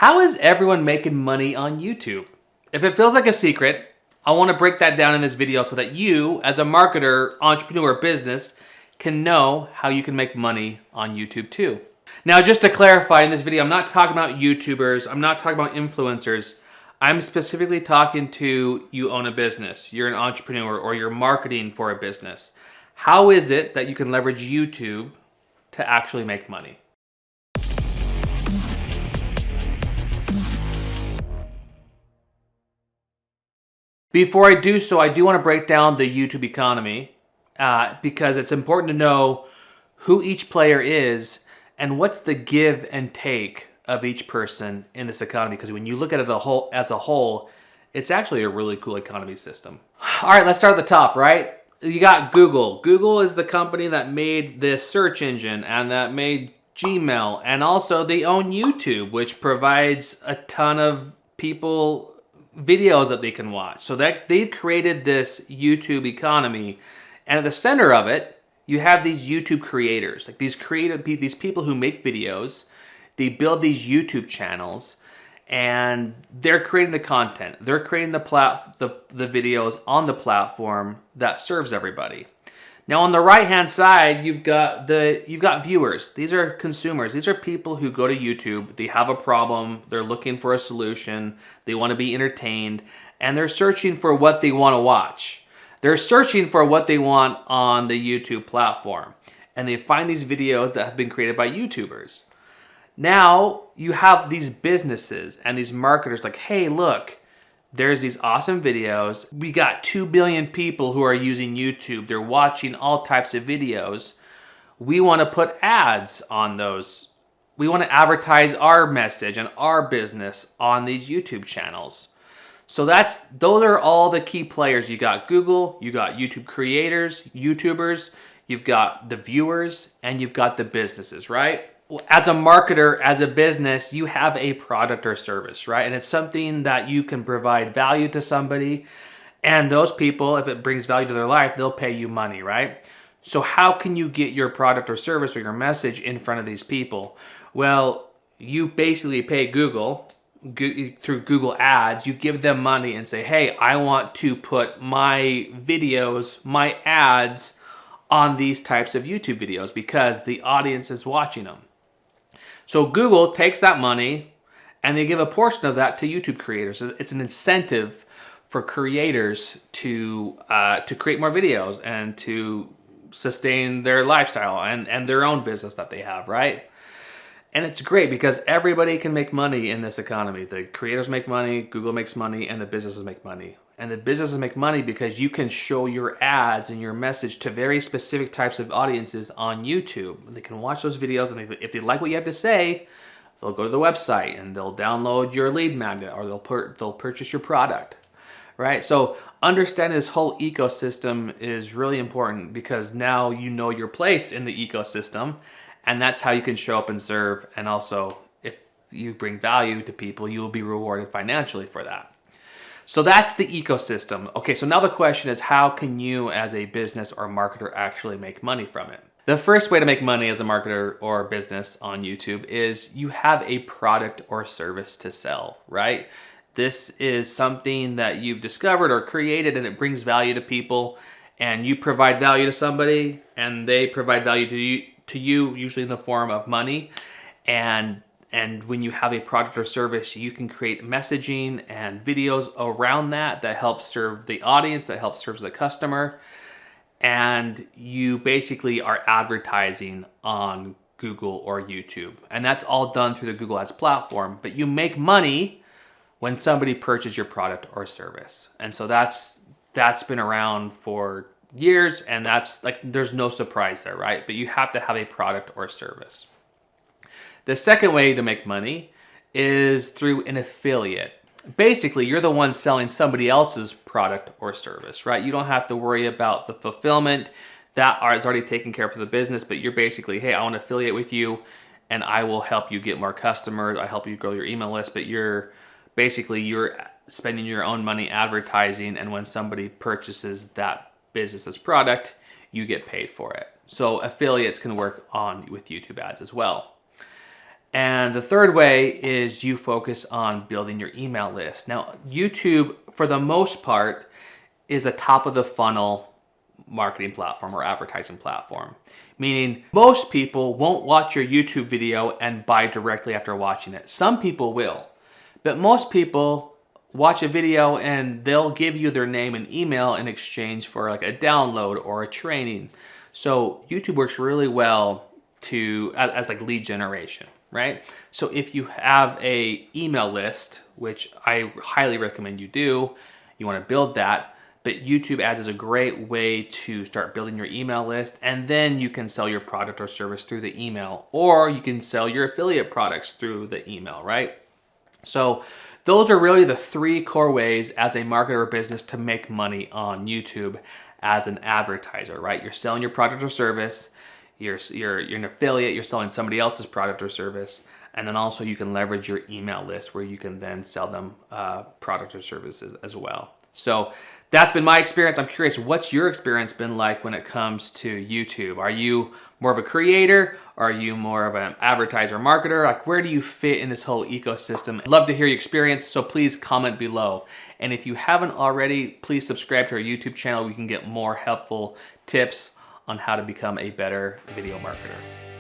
How is everyone making money on YouTube? If it feels like a secret, I want to break that down in this video so that you, as a marketer, entrepreneur, business, can know how you can make money on YouTube too. Now, just to clarify in this video, I'm not talking about YouTubers, I'm not talking about influencers. I'm specifically talking to you own a business, you're an entrepreneur, or you're marketing for a business. How is it that you can leverage YouTube to actually make money? Before I do so, I do want to break down the YouTube economy because it's important to know who each player is and what's the give and take of each person in this economy. Because when you look at it as a whole, it's actually a really cool economy system. All right, let's start at the top, right? You got Google. Google is the company that made this search engine and that made Gmail, and also they own YouTube, which provides a ton of people videos that they can watch. So that they've created this YouTube economy, and at the center of it, you have these YouTube creators, like these people who make videos. They build these YouTube channels, and they're creating the content. They're creating the videos on the platform that serves everybody. Now on the right-hand side, you've got viewers. These are consumers. These are people who go to YouTube. They have a problem. They're looking for a solution. They want to be entertained, and they're searching for what they want to watch. They're searching for what they want on the YouTube platform, and they find these videos that have been created by YouTubers. Now you have these businesses and these marketers like, hey, look, there's these awesome videos. We got 2 billion people who are using YouTube. They're watching all types of videos. We want to put ads on those. We want to advertise our message and our business on these YouTube channels. So those are all the key players. You got Google, you got YouTube creators, YouTubers, you've got the viewers, and you've got the businesses, right? As a marketer, as a business, you have a product or service, right? And it's something that you can provide value to somebody. And those people, if it brings value to their life, they'll pay you money, right? So how can you get your product or service or your message in front of these people? Well, you basically pay Google through Google Ads. You give them money and say, hey, I want to put my videos, my ads on these types of YouTube videos because the audience is watching them. So Google takes that money and they give a portion of that to YouTube creators. So it's an incentive for creators to create more videos and to sustain their lifestyle and their own business that they have, right? And it's great because everybody can make money in this economy. The creators make money, Google makes money, and the businesses make money. And the businesses make money because you can show your ads and your message to very specific types of audiences on YouTube. They can watch those videos, and if they like what you have to say, they'll go to the website and they'll download your lead magnet, or they'll purchase your product, right? So understanding this whole ecosystem is really important because now you know your place in the ecosystem, and that's how you can show up and serve. And also, if you bring value to people, you will be rewarded financially for that. So that's the ecosystem. Okay, so now the question is, how can you as a business or marketer actually make money from it? The first way to make money as a marketer or business on YouTube is you have a product or service to sell, right? This is something that you've discovered or created and it brings value to people, and you provide value to somebody and they provide value to you usually in the form of money. And when you have a product or service, you can create messaging and videos around that help serve the audience, that help serve the customer. And you basically are advertising on Google or YouTube. And that's all done through the Google Ads platform. But you make money when somebody purchases your product or service. And so that's been around for years, and that's like, there's no surprise there, right? But you have to have a product or service. The second way to make money is through an affiliate. Basically, you're the one selling somebody else's product or service, right? You don't have to worry about the fulfillment. That is already taken care of for the business, but you're basically, hey, I want to affiliate with you and I will help you get more customers. I help you grow your email list, but you're spending your own money advertising, and when somebody purchases that business's product, you get paid for it. So affiliates can work with YouTube ads as well. And the third way is you focus on building your email list. Now, YouTube, for the most part, is a top of the funnel marketing platform or advertising platform. Meaning most people won't watch your YouTube video and buy directly after watching it. Some people will, but most people watch a video and they'll give you their name and email in exchange for like a download or a training. So YouTube works really well as like lead generation, right? So if you have a email list, which I highly recommend you do, you want to build that, but YouTube ads is a great way to start building your email list, and then you can sell your product or service through the email, or you can sell your affiliate products through the email, right? So those are really the three core ways as a marketer or business to make money on YouTube as an advertiser, right? You're selling your product or service, you're an affiliate, you're selling somebody else's product or service, and then also you can leverage your email list where you can then sell them product or services as well. So that's been my experience. I'm curious, what's your experience been like when it comes to YouTube? Are you more of a creator? Are you more of an advertiser, marketer? Like, where do you fit in this whole ecosystem? I'd love to hear your experience, so please comment below. And if you haven't already, please subscribe to our YouTube channel. We can get more helpful tips on how to become a better video marketer.